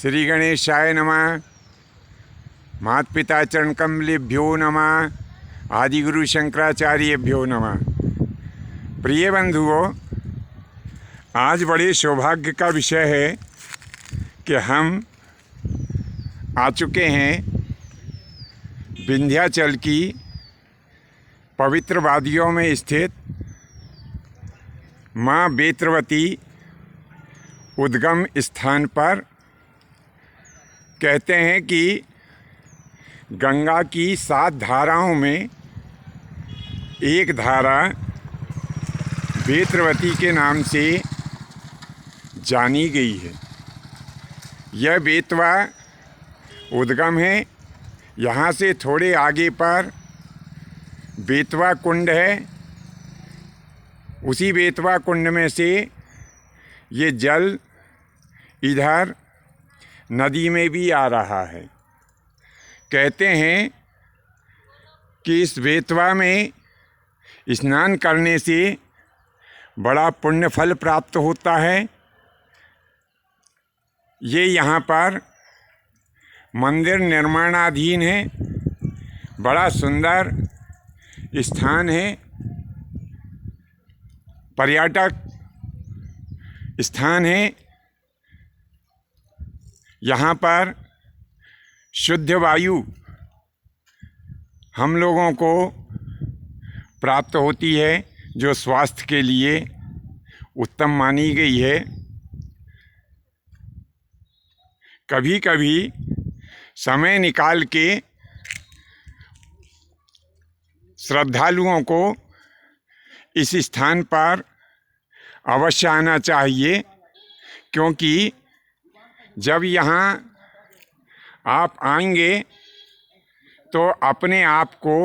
श्री गणेशाय नमः। माता पिता चरण कमलेभ्यो नमः। आदिगुरु शंकराचार्यभ्यो नमः। प्रिय बंधुओं, आज बड़े सौभाग्य का विषय है कि हम आ चुके हैं विंध्याचल की पवित्र वादियों में स्थित माँ बेत्रवती उद्गम स्थान पर। कहते हैं कि गंगा की 7 धाराओं में एक धारा बेत्रवती के नाम से जानी गई है। यह बेतवा उद्गम है। यहाँ से थोड़े आगे पर बेतवा कुंड है। उसी बेतवा कुंड में से ये जल इधर नदी में भी आ रहा है। कहते हैं कि इस बेतवा में स्नान करने से बड़ा पुण्य फल प्राप्त होता है। ये यहाँ पर मंदिर निर्माणाधीन है। बड़ा सुंदर स्थान है, पर्यटक स्थान है। यहाँ पर शुद्ध वायु हम लोगों को प्राप्त होती है, जो स्वास्थ्य के लिए उत्तम मानी गई है। कभी कभी समय निकाल के श्रद्धालुओं को इस स्थान पर अवश्य आना चाहिए, क्योंकि जब यहाँ आप आएंगे तो अपने आप को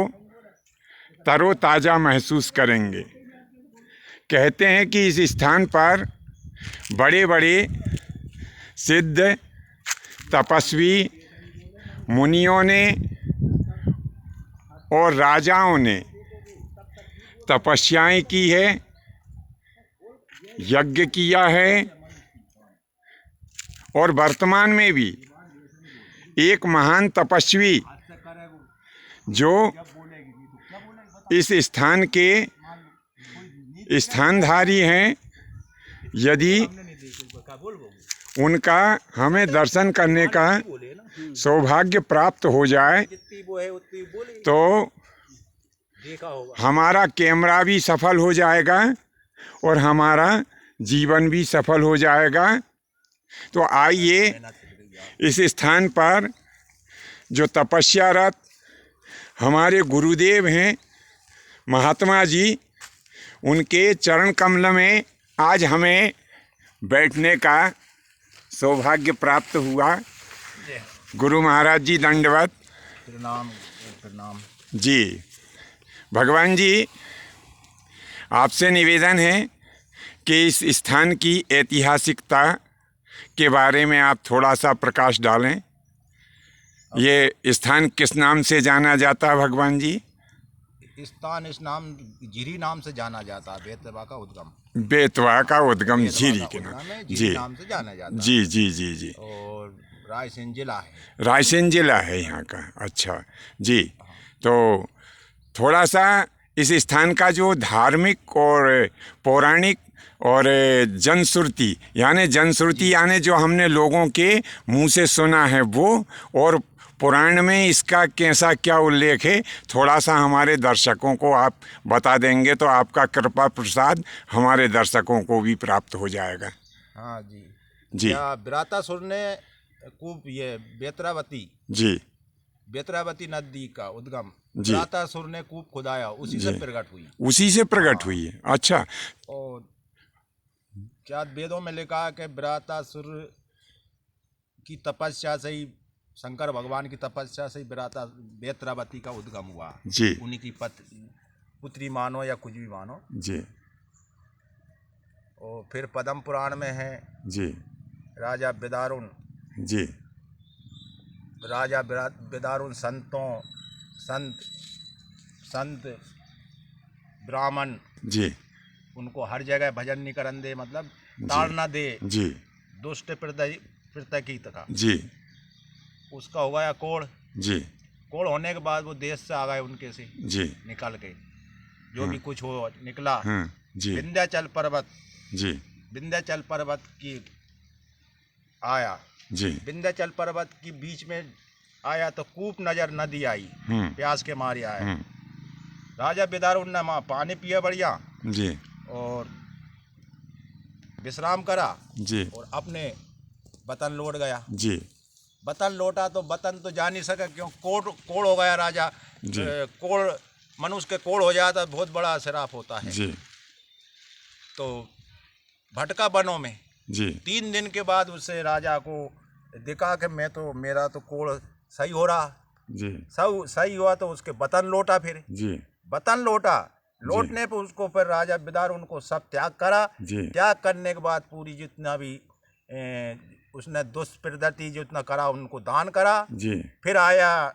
तरोताज़ा महसूस करेंगे। कहते हैं कि इस स्थान पर बड़े बड़े सिद्ध तपस्वी मुनियों ने और राजाओं ने तपस्याएं की है, यज्ञ किया है। और वर्तमान में भी एक महान तपस्वी जो इस स्थान के स्थानधारी हैं, यदि उनका हमें दर्शन करने का सौभाग्य प्राप्त हो जाए तो हमारा कैमरा भी सफल हो जाएगा और हमारा जीवन भी सफल हो जाएगा। तो आइए इस स्थान पर जो तपस्यारत हमारे गुरुदेव हैं महात्मा जी, उनके चरण कमल में आज हमें बैठने का सौभाग्य प्राप्त हुआ। गुरु महाराज जी दंडवत प्रणाम। प्रणाम जी। भगवान जी, आपसे निवेदन है कि इस स्थान की ऐतिहासिकता के बारे में आप थोड़ा सा प्रकाश डालें। ये स्थान किस नाम से जाना जाता है भगवान जी? स्थान इस नाम झिरी नाम से जाना जाता है। बेतवा का उद्गम, बेतवा का उद्गम झिरी के नाम जी नाम से जाना जाता है। जी जी जी जी। और रायसेन जिला है। रायसेन जिला है यहाँ का। अच्छा जी। तो थोड़ा सा इस स्थान का जो धार्मिक और पौराणिक और जनश्रुति यानी जो हमने लोगों के मुंह से सुना है वो, और पुराण में इसका कैसा क्या उल्लेख है, थोड़ा सा हमारे दर्शकों को आप बता देंगे तो आपका कृपा प्रसाद हमारे दर्शकों को भी प्राप्त हो जाएगा। हाँ जी जी। विरातासुर ने कूप ये बेतरावती नदी का उद्गम विरातासुर ने कूप खुदाया, उसी से प्रकट हुई है। अच्छा। और क्या वेदों में लिखा है कि विरातासुर की तपस्या से ही, शंकर भगवान की तपस्या से ही बेतरावती का उद्गम हुआ जी। उन्हीं की पुत्री मानो या कुछ भी मानो जी। और फिर पद्म पुराण में है जी, राजा बिदारुन संत ब्राह्मण जी, उनको हर जगह भजन नहीं करन दे, मतलब ताड़ ना दे जी। दुष्ट पृथकी था जी, उसका हो गया कोड़। जी, कोड़ होने के बाद वो देश से आ गए उनके से जी, निकल के, जो भी कुछ हो निकला। जी, विंध्याचल पर्वत, जी, विंध्याचल पर्वत की आया, जी, विंध्याचल पर्वत की बीच में आया तो कूप नजर नदी आई, प्यास के मारे आया। राजा विदारुण ने वहाँ पानी पिया बढ़िया जी, और विश्राम करा जी, और अपने वतन लौट गया। जी, वतन लौटा तो वतन तो जा नहीं सका, क्यों कोड़ कोड़ हो गया राजा। जी, कोड़ मनुष्य के कोड़ हो जाता बहुत बड़ा श्राप होता है। जी, तो भटका वनों में। जी, 3 दिन के बाद उससे राजा को दिखा कि मेरा तो कोड़ सही हो रहा। जी, सही हुआ तो उसके वतन लौटा। फिर जी, वतन लौटने पर उसको फिर राजा विदार उनको सब त्याग करा। जी, त्याग करने के बाद पूरी जितना भी उसने दुष्प्रवृत्ति जितना करा उनको दान करा। जी, फिर आया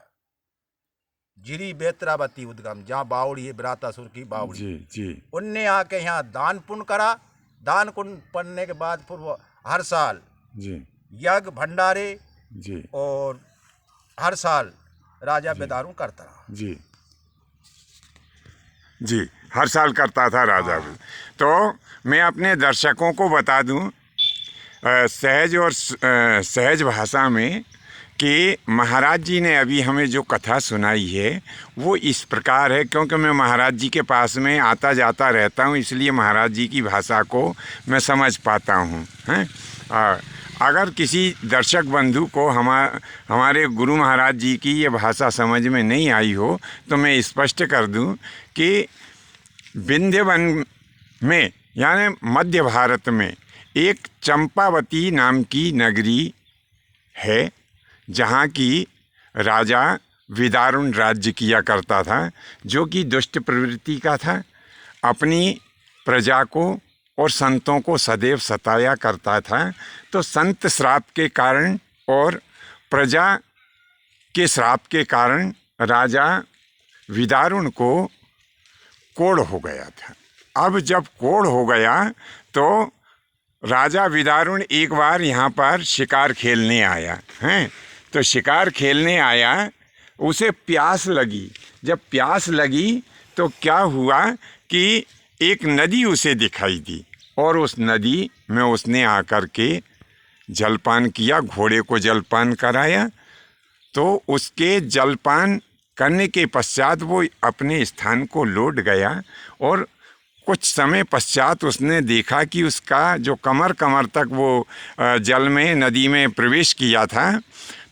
जिरी बेत्रावती उद्गम, जहाँ बावड़ी है, विरातासुर की बावड़ी। जी, जी, उनने आके यहाँ दान पुण्य करा। दान पुण्य करने के बाद फिर वो हर साल जी, यज्ञ भंडारे जी, और हर साल राजा बेदारू करता रहा। जी, जी, हर साल करता था राजा भी। तो मैं अपने दर्शकों को बता दूं सहज और सहज भाषा में कि महाराज जी ने अभी हमें जो कथा सुनाई है वो इस प्रकार है, क्योंकि मैं महाराज जी के पास में आता जाता रहता हूँ, इसलिए महाराज जी की भाषा को मैं समझ पाता हूँ। हैं अगर किसी दर्शक बंधु को हमारे गुरु महाराज जी की ये भाषा समझ में नहीं आई हो तो मैं स्पष्ट कर दूं कि विंध्यवन में यानी मध्य भारत में एक चंपावती नाम की नगरी है, जहाँ की राजा विदारुण राज्य किया करता था, जो कि दुष्ट प्रवृत्ति का था। अपनी प्रजा को और संतों को सदैव सताया करता था। तो संत श्राप के कारण और प्रजा के श्राप के कारण राजा विदारुण को कोढ़ हो गया था। अब जब कोढ़ हो गया तो राजा विदारुण एक बार यहाँ पर शिकार खेलने आया हैं। तो शिकार खेलने आया, उसे प्यास लगी। जब प्यास लगी तो क्या हुआ कि एक नदी उसे दिखाई दी और उस नदी में उसने आकर के जलपान किया, घोड़े को जलपान कराया। तो उसके जलपान करने के पश्चात वो अपने स्थान को लौट गया और कुछ समय पश्चात उसने देखा कि उसका जो कमर तक वो जल में नदी में प्रवेश किया था,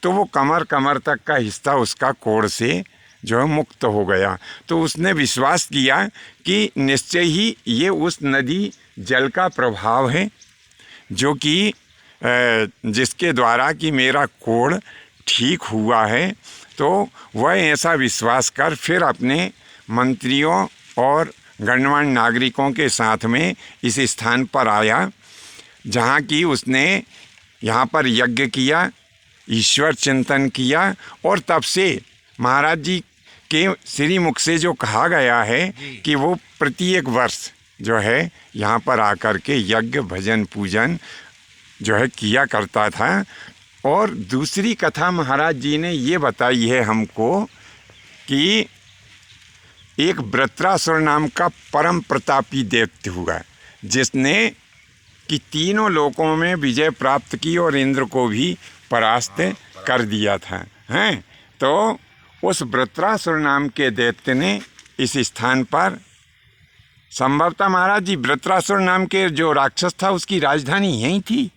तो वो कमर तक का हिस्सा उसका कोढ़ से जो है मुक्त हो गया। तो उसने विश्वास किया कि निश्चय ही ये उस नदी जल का प्रभाव है, जो कि जिसके द्वारा कि मेरा कोढ़ ठीक हुआ है। तो वह ऐसा विश्वास कर फिर अपने मंत्रियों और गणमान्य नागरिकों के साथ में इस स्थान पर आया, जहाँ की उसने यहाँ पर यज्ञ किया, ईश्वर चिंतन किया। और तब से महाराज जी के श्रीमुख से जो कहा गया है कि वो प्रत्येक वर्ष जो है यहाँ पर आकर के यज्ञ भजन पूजन जो है किया करता था। और दूसरी कथा महाराज जी ने ये बताई है हमको कि एक वृत्रासुर नाम का परम प्रतापी दैत्य हुआ, जिसने कि तीनों लोकों में विजय प्राप्त की और इंद्र को भी परास्त कर दिया था हैं। तो उस वृत्रासुर नाम के दैत्य ने इस स्थान पर संभवतः महाराज जी वृत्रासुर नाम के जो राक्षस था उसकी राजधानी यहीं थी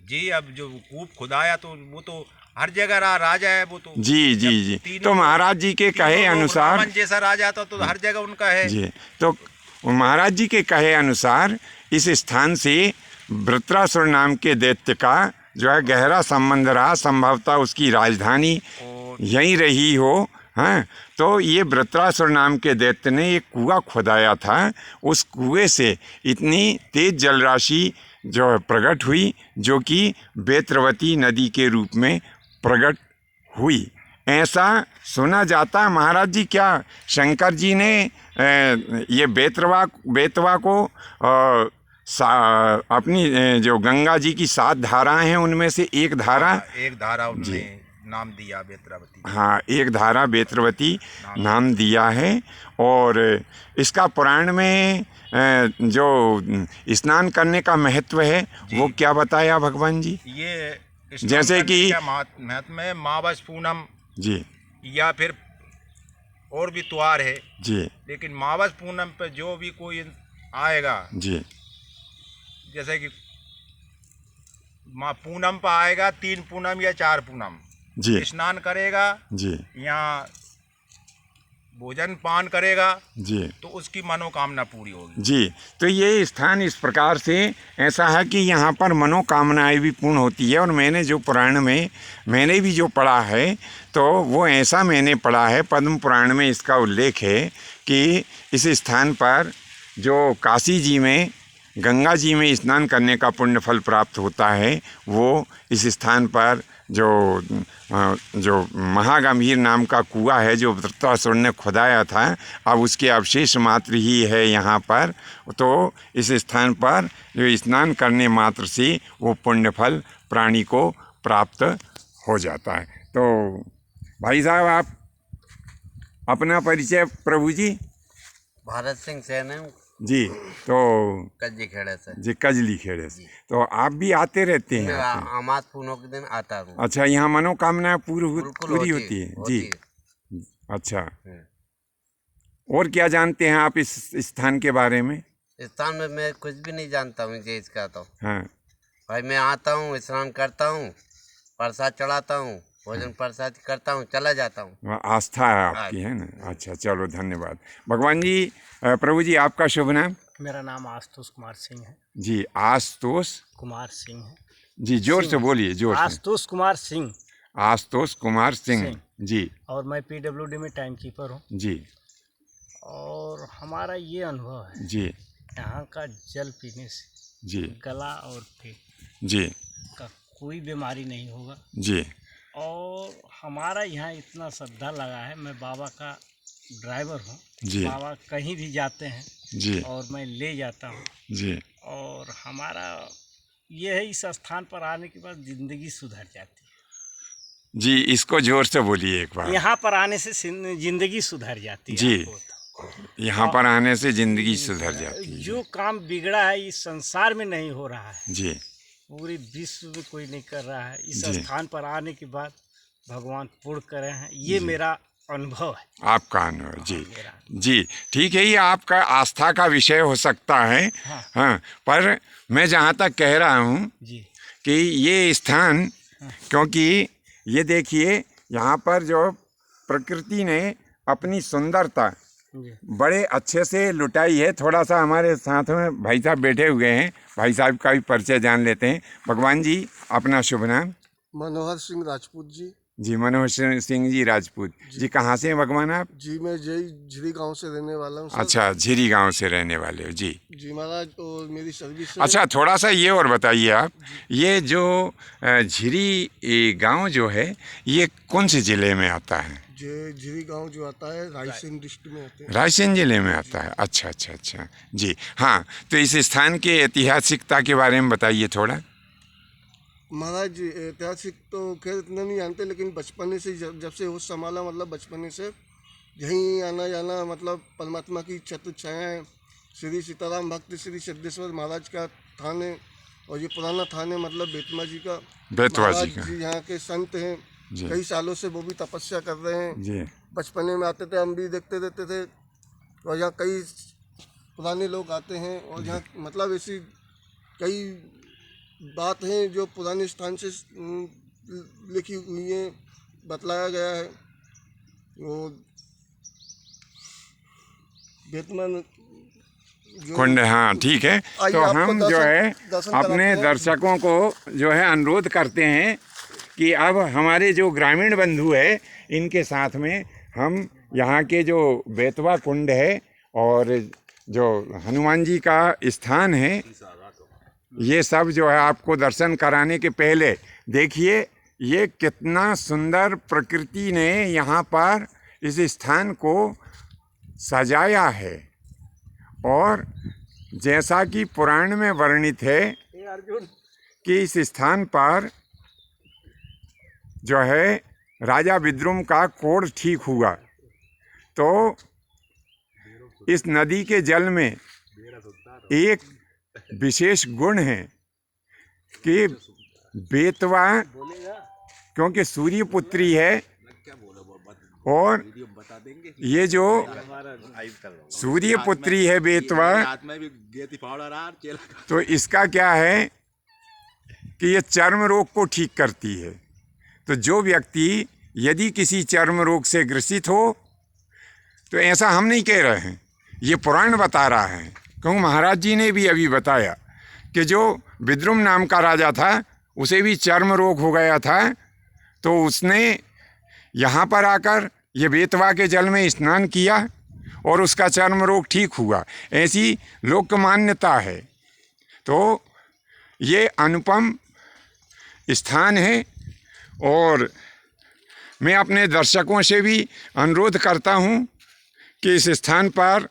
जी। अब जो कूप खुदाया तो वो तो हर जगह राजा है वो तो। जी जी जी। तो महाराज जी के कहे अनुसार जैसा राजा था तो हर जगह उनका है जी। तो महाराज जी के कहे अनुसार इस स्थान से वृत्रासुर नाम के दैत्य का जो है गहरा संबंध रहा, संभवतः उसकी राजधानी यहीं रही हो। हाँ, तो ये वृत्रासुर नाम के दैत्य ने एक कुआं खुदाया था। उस कुएं से इतनी तेज जल राशि जो प्रकट हुई, जो कि बेत्रवती नदी के रूप में प्रकट हुई, ऐसा सुना जाता। महाराज जी क्या शंकर जी ने ये बेतवा को अपनी जो गंगा जी की 7 धाराएं हैं उनमें से एक धारा, एक धारा उन्होंने नाम दिया बेत्रवती। हाँ, एक धारा बेत्रवती नाम दिया है। और इसका पुराण में जो स्नान करने का महत्व है वो क्या बताया भगवान जी? ये जैसे कि महत्व में मावस पूनम जी, या फिर और भी त्योहार है जी, लेकिन मावस पूनम पे जो भी कोई आएगा जी, जैसे कि पूनम पर आएगा, 3 पूनम या 4 पूनम जी, स्नान करेगा जी, यहाँ भोजन पान करेगा जी, तो उसकी मनोकामना पूरी होगी। जी। तो ये स्थान इस प्रकार से ऐसा है कि यहाँ पर मनोकामनाएं भी पूर्ण होती है। और मैंने जो पुराण में मैंने भी जो पढ़ा है तो वो ऐसा मैंने पढ़ा है, पद्म पुराण में इसका उल्लेख है कि इस स्थान पर जो काशी जी में गंगा जी में स्नान करने का पुण्य फल प्राप्त होता है वो इस स्थान पर जो महागंभीर नाम का कुआं है जो वृत्रासुर ने खुदाया था, अब उसके अवशेष मात्र ही है यहाँ पर। तो इस स्थान पर जो स्नान करने मात्र से वो पुण्य फल प्राणी को प्राप्त हो जाता है। तो भाई साहब आप अपना परिचय प्रभु जी। भारत सिंह सैन है जी, तो कजली खेड़े से जी, कजली खेड़े से। तो आप भी आते रहते हैं? अमास पूनों के दिन आता हूँ। अच्छा, यहाँ मनोकामना पूरी होती है जी। अच्छा, और क्या जानते हैं आप इस स्थान के बारे में? स्थान में मैं कुछ भी नहीं जानता हूँ जी इसका। तो हाँ भाई मैं आता हूँ, स्नान करता हूँ, प्रसाद चढ़ाता हूँ, भोजन प्रसाद करता हूँ, चला जाता हूँ। आस्था है आपकी, है ना? अच्छा, चलो धन्यवाद। भगवान जी, प्रभु जी आपका शुभ नाम? मेरा नाम आशुतोष कुमार सिंह है जी। आशुतोष कुमार सिंह है जी, जोर से बोलिए, जोर से। आशुतोष कुमार सिंह। आशुतोष कुमार सिंह जी। और मैं पीडब्ल्यूडी में टाइम कीपर हूँ जी। और हमारा ये अनुभव है जी, यहाँ का जल पीने से जी, गला और पेट जी, का कोई बीमारी नहीं होगा। जी, और हमारा यहाँ इतना श्रद्धा लगा है, मैं बाबा का ड्राइवर हूँ जी, बाबा कहीं भी जाते हैं जी, और मैं ले जाता हूँ। जी, और हमारा ये है इस स्थान पर आने के बाद ज़िंदगी सुधर जाती है। जी, इसको जोर से बोलिए एक बार। यहाँ पर आने से ज़िंदगी सुधर जाती है। जी, यहाँ पर आने से ज़िंदगी सुधर जाती है। जो काम बिगड़ा है इस संसार में नहीं हो रहा है, जी, पूरे विश्व में कोई नहीं कर रहा है, इस जी। स्थान पर आने के बाद भगवान पूर्ण करे हैं। ये मेरा अनुभव है। आपका अनुभव जी। मेरा जी, ठीक है, ये आपका आस्था का विषय हो सकता है। हाँ, पर मैं जहाँ तक कह रहा हूँ जी कि ये स्थान, क्योंकि ये देखिए यहाँ पर जो प्रकृति ने अपनी सुंदरता जी बड़े अच्छे से लुटाई है। थोड़ा सा हमारे साथ में भाई साहब बैठे हुए हैं, भाई साहब का भी परिचय जान लेते हैं। भगवान जी अपना शुभ नाम? मनोहर सिंह राजपूत जी। जी, मनोहर सिंह जी राजपूत जी। कहाँ से हैं भगवान आप? जी मैं झिरी गांव से रहने वाला हूँ। अच्छा, झिरी गांव से रहने वाले हो जी। जी महाराज, और मेरी सर्विस है। अच्छा, थोड़ा सा ये और बताइए आप, ये जो झिरी गांव जो है ये कौन से ज़िले में आता है? झिरी गांव जो आता है रायसेन डिस्ट्रिक्ट में आते हैं। रायसेन जिले में आता है। अच्छा, अच्छा, अच्छा जी। हाँ, तो इस स्थान के ऐतिहासिकता के बारे में बताइए थोड़ा। महाराज ऐतिहासिक तो खैर इतना नहीं जानते, लेकिन बचपन से जब से होश संभाला, मतलब बचपन से यहीं आना जाना, मतलब परमात्मा की छत्र छाया है। श्री सीताराम भक्त श्री सिद्धेश्वर महाराज का थान है और ये पुराना थान है, मतलब बेतवा जी का। बेतवा जी का जी यहाँ के संत हैं, कई सालों से वो भी तपस्या कर रहे हैं जी। बचपने में आते थे, हम भी देखते रहते थे। और यहाँ कई पुराने लोग आते हैं और यहाँ मतलब ऐसी कई बात हैं जो पुराने स्थान से लिखी हुई है, बतलाया गया है। वो बेतमन कुंड, हाँ ठीक है। तो हम जो है अपने दर्शकों को जो है अनुरोध करते हैं कि अब हमारे जो ग्रामीण बंधु है इनके साथ में हम यहाँ के जो बेतवा कुंड है और जो हनुमान जी का स्थान है, ये सब जो है आपको दर्शन कराने के पहले देखिए ये कितना सुंदर प्रकृति ने यहाँ पर इस स्थान को सजाया है। और जैसा कि पुराण में वर्णित है कि इस स्थान पर जो है राजा विद्रुम का कोढ़ ठीक हुआ, तो इस नदी के जल में एक विशेष गुण है कि बेतवा, क्योंकि सूर्य पुत्री है, और ये जो सूर्य पुत्री है बेतवा, तो इसका क्या है कि ये चर्म रोग को ठीक करती है। तो जो व्यक्ति यदि किसी चर्म रोग से ग्रसित हो, तो ऐसा हम नहीं कह रहे हैं, ये पुराण बता रहा है, क्योंकि महाराज जी ने भी अभी बताया कि जो विद्रुम नाम का राजा था उसे भी चर्म रोग हो गया था, तो उसने यहाँ पर आकर ये बेतवा के जल में स्नान किया और उसका चर्म रोग ठीक हुआ। ऐसी लोक मान्यता है। तो ये अनुपम स्थान है, और मैं अपने दर्शकों से भी अनुरोध करता हूँ कि इस स्थान पर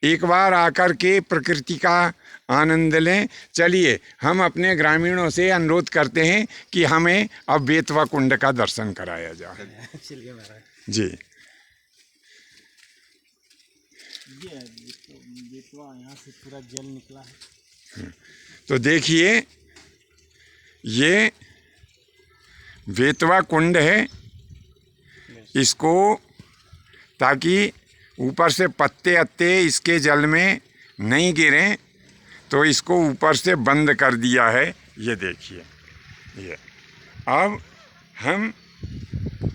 एक बार आकर के प्रकृति का आनंद लें। चलिए हम अपने ग्रामीणों से अनुरोध करते हैं कि हमें अब बेतवा कुंड का दर्शन कराया जाए। चलिए महाराज। जी, ये बेतवा यहाँ से पूरा जल निकला है। तो देखिए ये बेतवा कुंड है, इसको ताकि ऊपर से पत्ते अत्ते इसके जल में नहीं गिरें, तो इसको ऊपर से बंद कर दिया है। ये देखिए, ये अब हम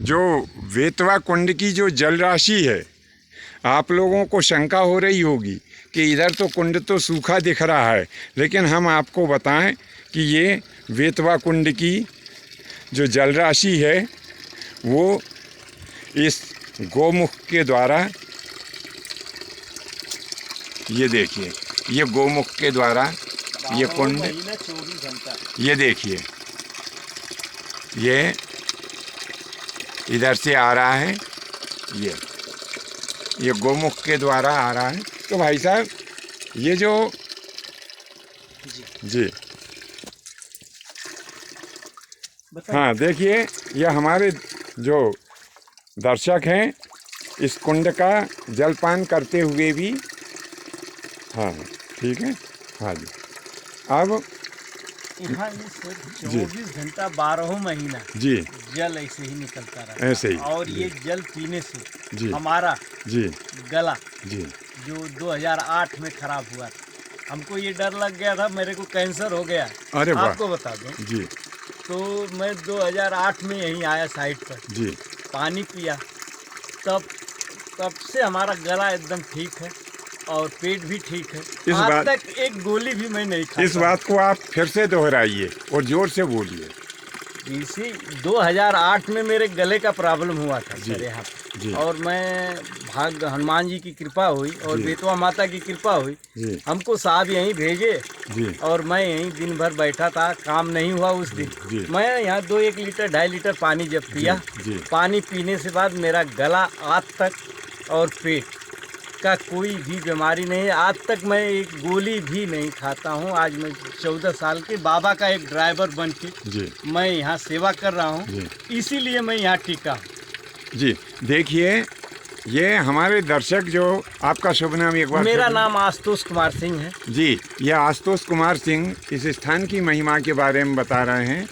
जो बेतवा कुंड की जो जल राशि है, आप लोगों को शंका हो रही होगी कि इधर तो कुंड तो सूखा दिख रहा है, लेकिन हम आपको बताएं कि ये बेतवा कुंड की जो जल राशि है वो इस गौमुख के द्वारा, ये देखिए, ये गौमुख के द्वारा ये कुंड, 24 घंटा। ये देखिए, ये इधर से आ रहा है, ये गौमुख के द्वारा आ रहा है। तो भाई साहब ये जो जी हाँ देखिए, ये हमारे जो दर्शक हैं इस कुंड का जलपान करते हुए भी, हाँ ठीक है, हाँ जी। अब यहाँ ये सिर्फ 24 घंटा 12 महीना जी जल ऐसे ही निकलता रहता है। ऐसे ही, और ये जल पीने से जी हमारा जी गला जी जो 2008 में खराब हुआ था, हमको ये डर लग गया था मेरे को कैंसर हो गया। अरे वाह, आपको बता दूं, जी तो मैं 2008 में यहीं आया साइट पर, जी, पानी पिया, तब से हमारा गला एकदम ठीक है और पेट भी ठीक है। इस आज बात- तक एक गोली भी मैं नहीं खाता। इस बात को आप फिर से दोहराइए और जोर से बोलिए। इसी 2008 में मेरे गले का प्रॉब्लम हुआ था जी, सर यहाँ जी। पे, और मैं भाग हनुमान जी की कृपा हुई और जी। बेतवा माता की कृपा हुई, जी हमको साहब यहीं भेजे जी और मैं यहीं दिन भर बैठा था, काम नहीं हुआ उस दिन। जी। मैं यहाँ 1 लीटर 2.5 लीटर पानी जब पिया, जी। पानी पीने से बाद मेरा गला आज तक और पेट का कोई भी बीमारी नहीं है। आज तक मैं एक गोली भी नहीं खाता हूँ। आज मैं 14 साल के बाबा का एक ड्राइवर बन के जी मैं यहाँ सेवा कर रहा हूँ, जी इसीलिए मैं यहाँ टिका हूँ। जी। देखिए ये हमारे दर्शक, जो आपका शुभ नाम एक बार मेरा फिर- नाम आशुतोष कुमार सिंह है। जी, ये आशुतोष कुमार सिंह इस स्थान की महिमा के बारे में बता रहे हैं।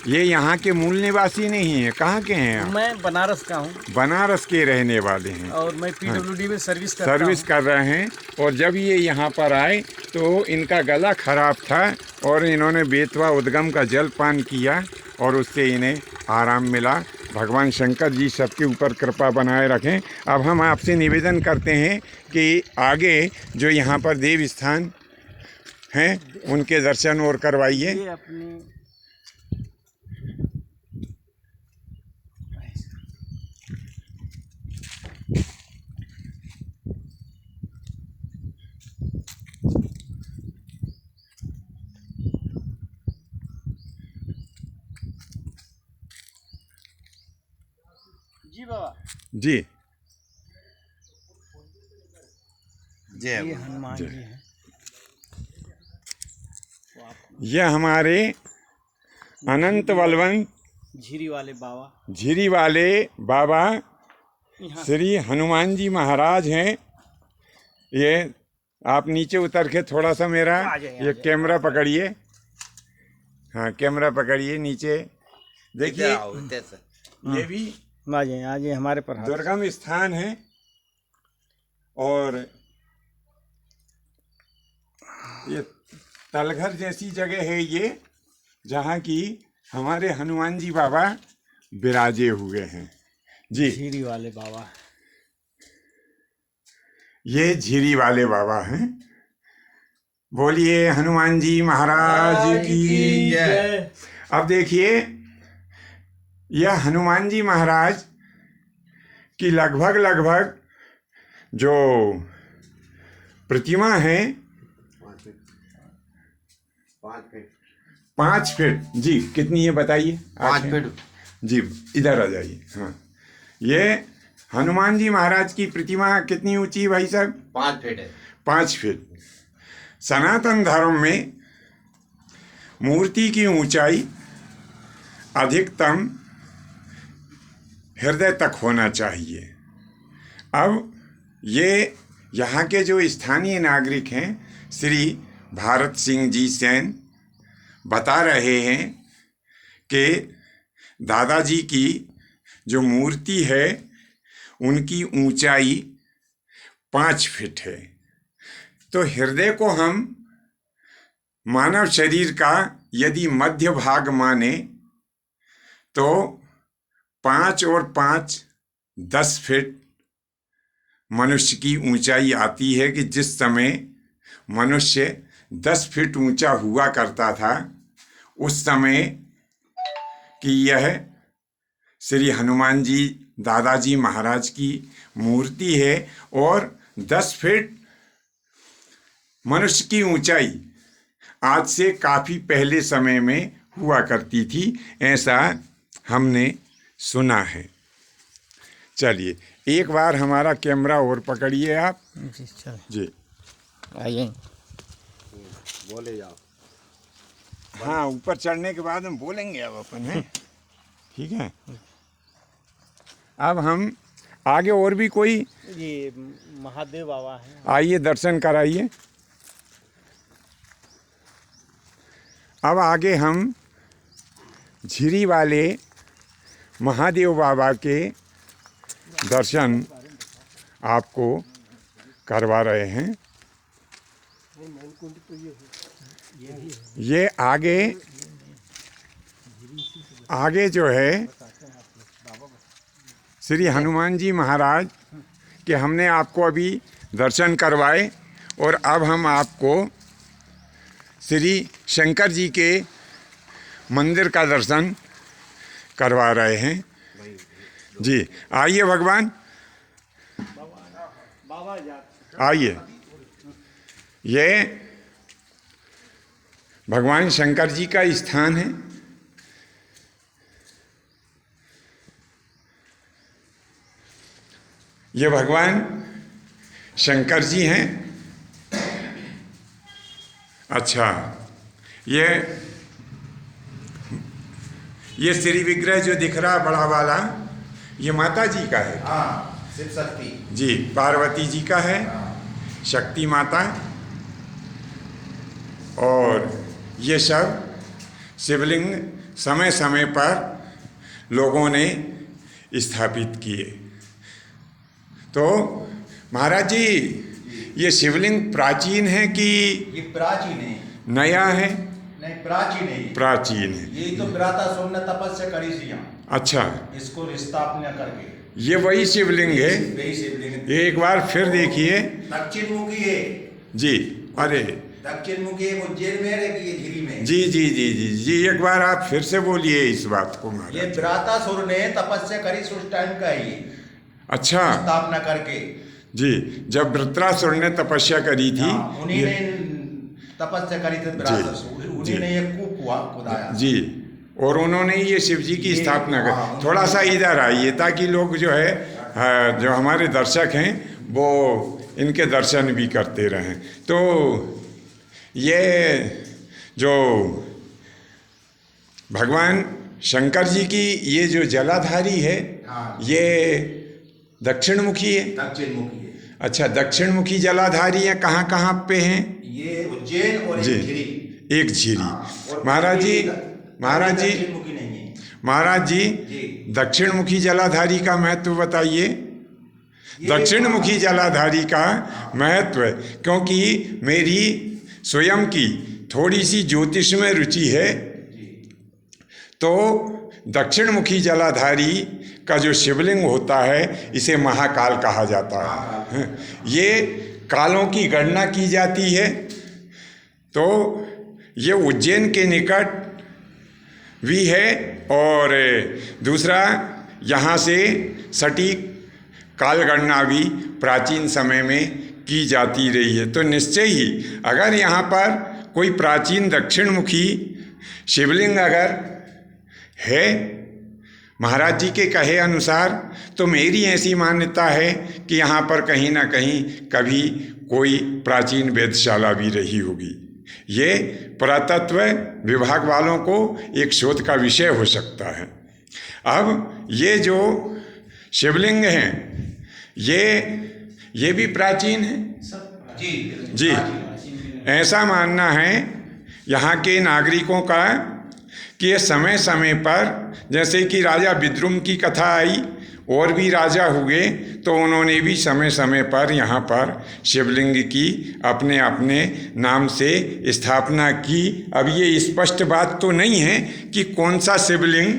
ये यहाँ के मूल निवासी नहीं है, कहाँ के हैं आप? मैं बनारस का हूँ बनारस के रहने वाले हैं, और मैं PWD में सर्विस करता सर्विस हूँ। कर रहे हैं। और जब ये यहाँ पर आए तो इनका गला खराब था और इन्होंने बेतवा उद्गम का जल पान किया और उससे इन्हें आराम मिला। भगवान शंकर जी सबके ऊपर कृपा बनाए रखें। अब हम आपसे निवेदन करते हैं कि आगे जो यहाँ पर देव स्थान हैं उनके दर्शन और करवाइए। ये अपनी जी बाबा, जी जय ये हनुमान जी हैं। ये हमारे अनंत बलवंत झीरी वाले बाबा झिरी वाले बाबा यहाँ श्री हनुमान जी महाराज हैं। ये आप नीचे उतर के थोड़ा सा मेरा आ जाइए, ये कैमरा पकड़िए। हाँ, कैमरा पकड़िए, नीचे देखिए। ये भी आज हमारे पर हाथ। दुर्गम स्थान है और ये तलघर जैसी जगह है ये, जहाँ की हमारे हनुमान जी बाबा विराजे हुए हैं जी। झीरी वाले बाबा ये झिरी वाले बाबा हैं। बोलिए हनुमान जी महाराज की जय। अब देखिए, यह हनुमान जी महाराज की लगभग जो प्रतिमा है 5 फीट जी। कितनी है बताइए? 5 फीट जी, इधर आ जाइए। हाँ, ये हनुमान जी महाराज की प्रतिमा कितनी ऊंची है भाई साहब? 5 फीट है। 5 फीट। सनातन धर्म में मूर्ति की ऊंचाई अधिकतम हृदय तक होना चाहिए। अब ये यहाँ के जो स्थानीय नागरिक हैं श्री भारत सिंह जी सेन बता रहे हैं कि दादाजी की जो मूर्ति है उनकी ऊंचाई 5 फीट है। तो हृदय को हम मानव शरीर का यदि मध्य भाग माने तो 5 और 5 10 फीट मनुष्य की ऊंचाई आती है कि जिस समय मनुष्य 10 फीट ऊंचा हुआ करता था उस समय कि यह श्री हनुमान जी दादाजी महाराज की मूर्ति है और 10 फीट मनुष्य की ऊंचाई आज से काफ़ी पहले समय में हुआ करती थी, ऐसा हमने सुना है। चलिए एक बार हमारा कैमरा और पकड़िए आप जी। आइए। बोले जाओ। हाँ, ऊपर चढ़ने के बाद हम बोलेंगे अब अपन है। ठीक है। अब हम आगे और भी कोई ये महादेव बाबा है। आइए दर्शन कराइए। अब आगे हम झिरी वाले महादेव बाबा के दर्शन आपको करवा रहे हैं। ये आगे जो है श्री हनुमान जी महाराज के हमने आपको अभी दर्शन करवाए और अब हम आपको श्री शंकर जी के मंदिर का दर्शन करवा रहे हैं जी। आइए भगवान, आइए। ये भगवान शंकर जी का स्थान है। ये भगवान शंकर जी हैं। अच्छा, ये श्री विग्रह जो दिख रहा बड़ा वाला ये माता जी का है। हाँ, शिव शक्ति जी, पार्वती जी का है, शक्ति माता। और ये सब शिवलिंग समय समय पर लोगों ने स्थापित किए। तो महाराज जी, ये शिवलिंग प्राचीन है कि ये प्राचीन है? नया है? नहीं, प्राचीन है। प्राचीन है। ये तो ब्रातासुर ने तपस्या करी थी यहाँ, अच्छा, इसको स्थापना करके। ये वही शिवलिंग है। वही शिवलिंग। ये एक बार फिर देखिए दक्षिण मुखी है जी। अरे दक्षिण मुखी उज्जैन में है कि ये झिरी में? जी जी जी जी जी, एक बार आप फिर से बोलिए इस बात को महाराज। ये ब्रातासुर ने तपस्या करी उस टाइम का ही, अच्छा स्थापना करके जी, जब वृत्रासुर ने तपस्या करी थी। उन्हीं ने तपस्या करी थी ब्रातासुर, उन्हीं ने ये कूप खुदाया जी, और उन्होंने ये शिव जी की स्थापना करी। थोड़ा सा इधर आइए ताकि लोग जो है जो हमारे दर्शक हैं वो इनके दर्शन भी करते रहें। तो ये जो भगवान शंकर जी की ये जो जलाधारी है, ये दक्षिण मुखी है। दक्षिण मुखी है। अच्छा, दक्षिण मुखी जलाधारी है, कहाँ कहाँ पे हैं? ये उज्जैन और जी, एक झिरी। एक झीरी। और महाराज जी, महाराज जी, दक्षिण मुखी नहीं है। महाराज जी, जी। दक्षिण मुखी जलाधारी का महत्व बताइए। दक्षिण मुखी जलाधारी का महत्व, क्योंकि मेरी स्वयं की थोड़ी सी ज्योतिष में रुचि है, तो दक्षिण मुखी जलाधारी का जो शिवलिंग होता है इसे महाकाल कहा जाता है। ये कालों की गणना की जाती है, तो ये उज्जैन के निकट भी है, और दूसरा यहाँ से सटीक काल गणना भी प्राचीन समय में की जाती रही है। तो निश्चय ही अगर यहाँ पर कोई प्राचीन दक्षिण मुखी शिवलिंग अगर है महाराज जी के कहे अनुसार, तो मेरी ऐसी मान्यता है कि यहाँ पर कहीं ना कहीं कभी कोई प्राचीन वेधशाला भी रही होगी। ये पुरातत्व विभाग वालों को एक शोध का विषय हो सकता है। अब ये जो शिवलिंग हैं, ये भी प्राचीन है। जी, ऐसा मानना है यहाँ के नागरिकों का कि ये समय समय पर, जैसे कि राजा विद्रुम की कथा आई, और भी राजा हुए, तो उन्होंने भी समय समय पर यहाँ पर शिवलिंग की अपने अपने नाम से स्थापना की। अब ये स्पष्ट बात तो नहीं है कि कौन सा शिवलिंग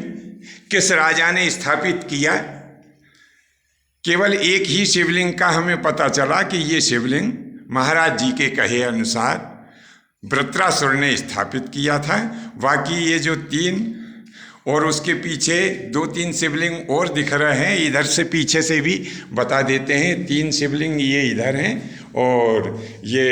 किस राजा ने स्थापित किया। केवल एक ही शिवलिंग का हमें पता चला कि ये शिवलिंग महाराज जी के कहे अनुसार वृत्रासुर ने स्थापित किया था। बाकी ये जो 3 और उसके पीछे 2-3 शिवलिंग और दिख रहे हैं, इधर से पीछे से भी बता देते हैं। 3 शिवलिंग ये इधर हैं और ये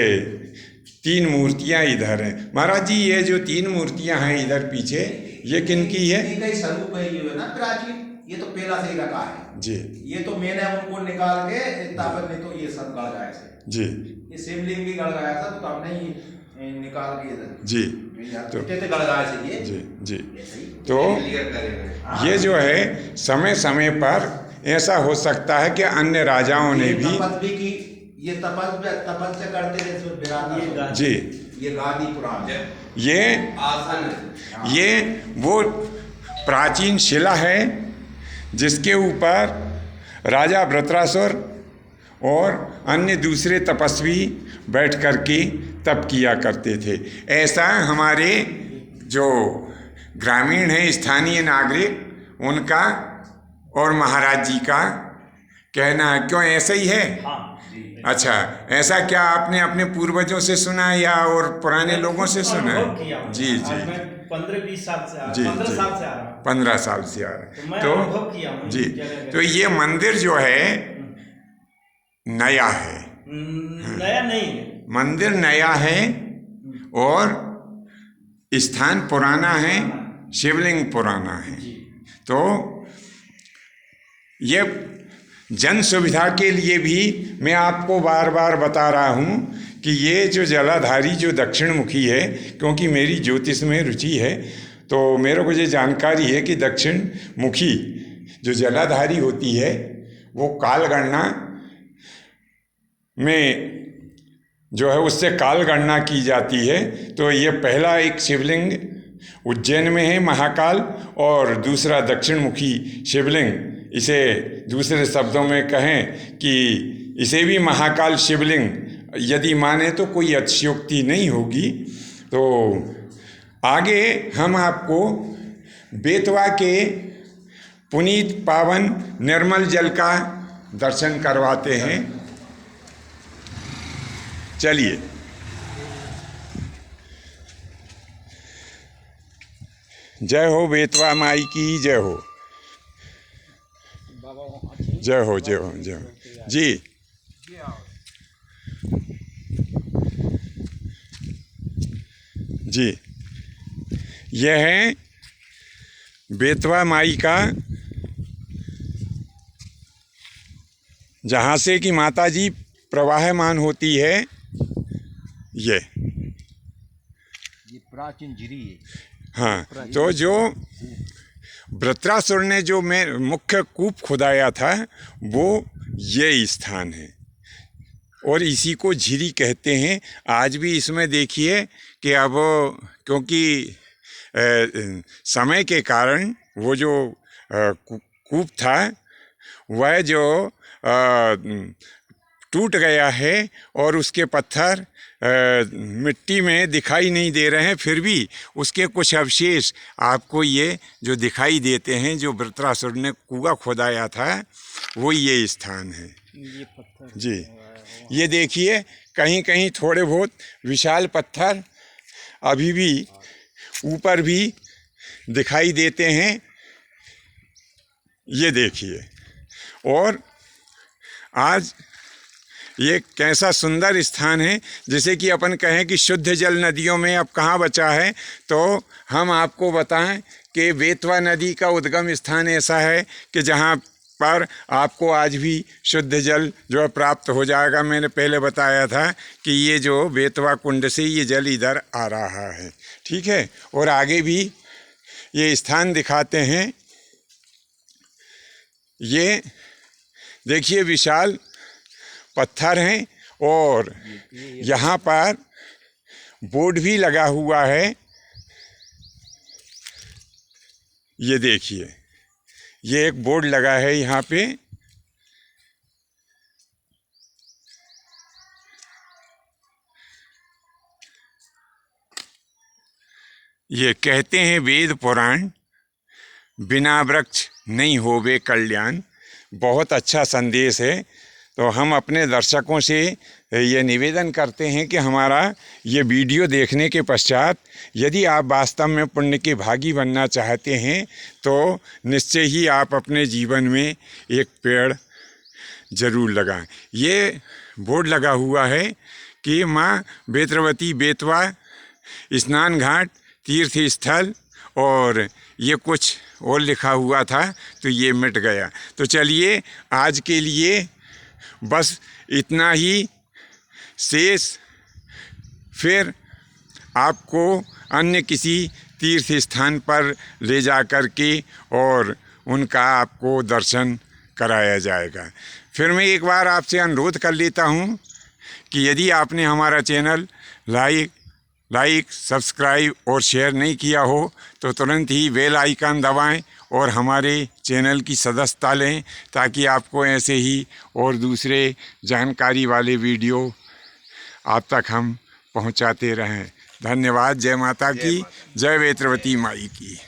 3 मूर्तियां इधर हैं। महाराज जी, ये जो 3 मूर्तियां हैं इधर पीछे, ये किन की है? इनका ही स्वरूप है ये ना प्राचीन, ये तो पहला से ही रखा है जी। ये तो मैंने उनको निकाल के ताबत नहीं, तो ये सब गड़गाए से जी, ये शिवलिंग भी गड़गाया था, तो हमने ही निकाल के इधर जी, तो गड़गाए से ये। जी, जी। तो ये जो है समय समय पर ऐसा हो सकता है कि अन्य राजाओं ने भी ये तपस्या करते थे जी, ये गादी पुराण, ये आसन, ये वो प्राचीन शिला है जिसके ऊपर राजा वृत्रासुर और अन्य दूसरे तपस्वी बैठ कर के तप किया करते थे। ऐसा हमारे जो ग्रामीण हैं, स्थानीय नागरिक, उनका और महाराज जी का कहना है। क्यों, ऐसा ही है? अच्छा, ऐसा क्या आपने अपने पूर्वजों से सुना या और पुराने लोगों से सुना है? जी, जी, 15-20 साल से जी, 15 जी, साल से आ रहा हूं। 15 साल से आ रहा है। तो जी, तो ये मंदिर जो है नया है, नया नहीं है, मंदिर नया है और स्थान पुराना है, शिवलिंग पुराना है। तो ये जन सुविधा के लिए भी मैं आपको बार बार बता रहा हूँ कि ये जो जलाधारी जो दक्षिण मुखी है, क्योंकि मेरी ज्योतिष में रुचि है, तो मेरे को ये जानकारी है कि दक्षिण मुखी जो जलाधारी होती है वो काल गणना में जो है उससे काल गणना की जाती है। तो ये पहला एक शिवलिंग उज्जैन में है महाकाल, और दूसरा दक्षिण मुखी शिवलिंग, इसे दूसरे शब्दों में कहें कि इसे भी महाकाल शिवलिंग यदि माने तो कोई अतिशयोक्ति नहीं होगी। तो आगे हम आपको बेतवा के पुनीत पावन निर्मल जल का दर्शन करवाते हैं। चलिए। जय हो बेतवा माई की जय हो, जय हो, जय हो, जय हो जी। जी, यह है बेतवा माई का, जहाँ से कि माता जी प्रवाहमान होती है। ये प्राचीन झिरी है। हाँ, तो जो वृत्रासुर ने जो में मुख्य कूप खुदाया था वो ये स्थान है और इसी को झिरी कहते हैं। आज भी इसमें देखिए कि अब क्योंकि समय के कारण वो जो कूप था वह जो टूट गया है और उसके पत्थर मिट्टी में दिखाई नहीं दे रहे हैं, फिर भी उसके कुछ अवशेष आपको ये जो दिखाई देते हैं। जो वृत्रासुर ने कुआं खोदाया था वो ये स्थान है ये पत्थर जी। ये देखिए कहीं कहीं थोड़े बहुत विशाल पत्थर अभी भी ऊपर भी दिखाई देते हैं, ये देखिए। और आज ये कैसा सुंदर स्थान है, जैसे कि अपन कहें कि शुद्ध जल नदियों में अब कहाँ बचा है, तो हम आपको बताएं कि बेतवा नदी का उद्गम स्थान ऐसा है कि जहाँ पर आपको आज भी शुद्ध जल जो है प्राप्त हो जाएगा। मैंने पहले बताया था कि ये जो बेतवा कुंड से ये जल इधर आ रहा है, ठीक है। और आगे भी ये स्थान दिखाते हैं। ये देखिए विशाल पत्थर हैं और यहाँ पर बोर्ड भी लगा हुआ है, ये देखिए ये एक बोर्ड लगा है यहाँ पे। ये कहते हैं वेद पुराण बिना वृक्ष नहीं होवे कल्याण। बहुत अच्छा संदेश है। तो हम अपने दर्शकों से ये निवेदन करते हैं कि हमारा ये वीडियो देखने के पश्चात यदि आप वास्तव में पुण्य के भागी बनना चाहते हैं तो निश्चय ही आप अपने जीवन में एक पेड़ ज़रूर लगाएं। ये बोर्ड लगा हुआ है कि माँ बेत्रवती बेतवा स्नान घाट तीर्थ स्थल, और ये कुछ और लिखा हुआ था तो ये मिट गया। तो चलिए आज के लिए बस इतना ही शेष, फिर आपको अन्य किसी तीर्थ स्थान पर ले जा कर के और उनका आपको दर्शन कराया जाएगा। फिर मैं एक बार आपसे अनुरोध कर लेता हूँ कि यदि आपने हमारा चैनल लाइक सब्सक्राइब और शेयर नहीं किया हो तो तुरंत ही बेल आइकन दबाएं और हमारे चैनल की सदस्यता लें, ताकि आपको ऐसे ही और दूसरे जानकारी वाले वीडियो आप तक हम पहुंचाते रहें। धन्यवाद। जय माता की, जय बेत्रवती माई की।